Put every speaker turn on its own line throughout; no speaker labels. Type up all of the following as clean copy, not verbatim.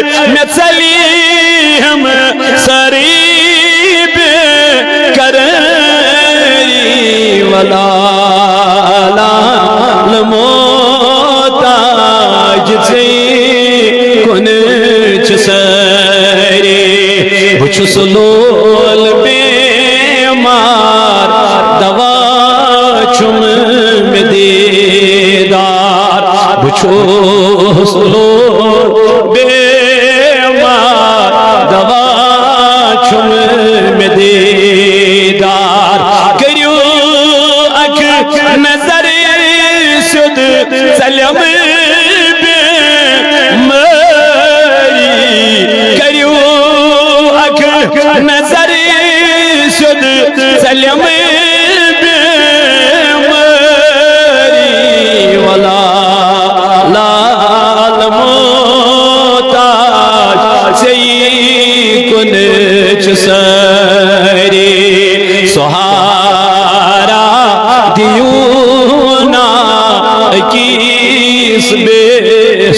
میں چلیم سریب کرری ولا لموتاج چی کنچ سری بچس لول بیمار دوا چم میں دیدار بچس لول بیمار دوا چم میں دیدار کریو اک نظر سد سلم کریو اک نظر سد سلم بیماری ولا لال موتاج سی کنچ سری سہارا دیونا کیس بے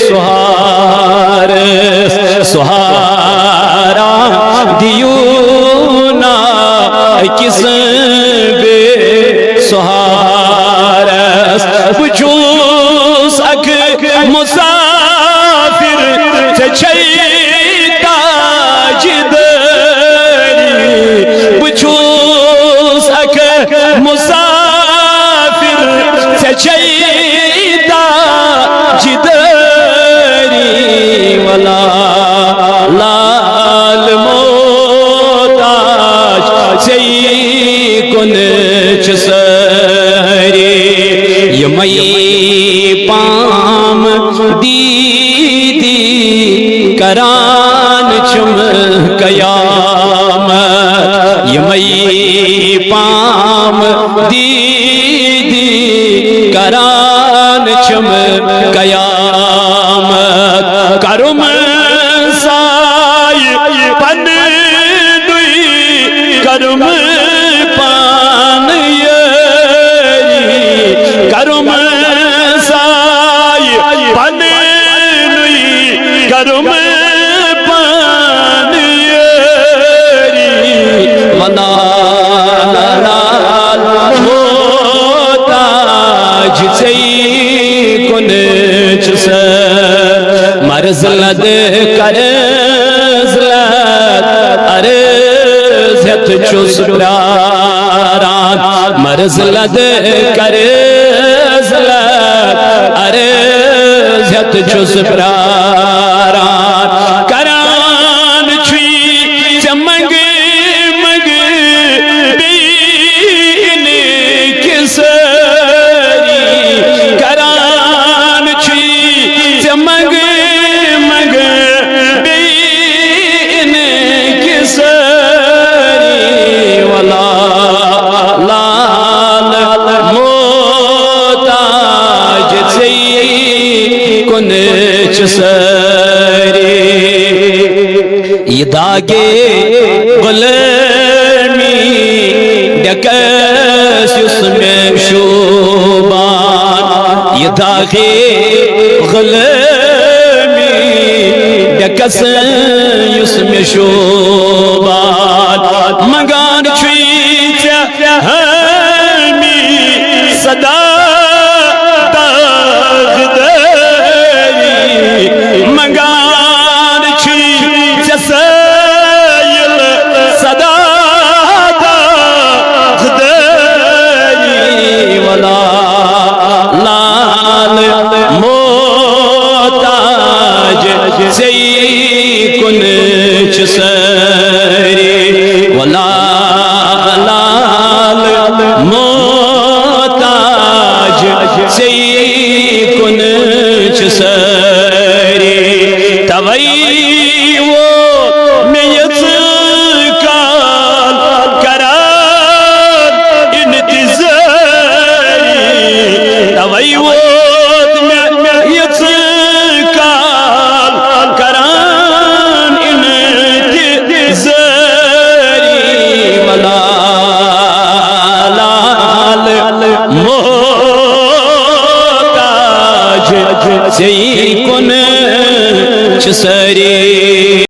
سہار سہارا دیونا کس بے سہار بچوس اک مسافر چچھیتا جدری بچوس اک مسافر چچھیتا جدری ولا لال موتاج سی کنچ سری یمی پام دیدی کران چم قیامت یمی پام دیدی کران چم قیامت کرم سائی پن دوئی کرم پان یری کرم سائی پن دوئی کرم پان یری ولا لال موتاج سی کنچ مرز لد کرز لد عرضت چس پیاران مرز لد کرز لد عرضت چس پیاران کران چوی چمگ مگ بین کسری کران چوی چمگ مگ بین کسری ولا لال موتاج سی کنچ سری یہ داگے غلامی ڈکس اس میں شوبان یہ داگے غلامی ڈکس اس میں شوبان مگان چھوئی ہمی صدا داغداری مگان چھوئی سیل صدا داغداری ولا لال موتاج سی کنچ سری ولا لال موتاج سی کنچ سری توئی وہ میت کال کران انتظاری توئی وہ میت کال کران انتظاری ولا لال موتاج سی کنچ ساری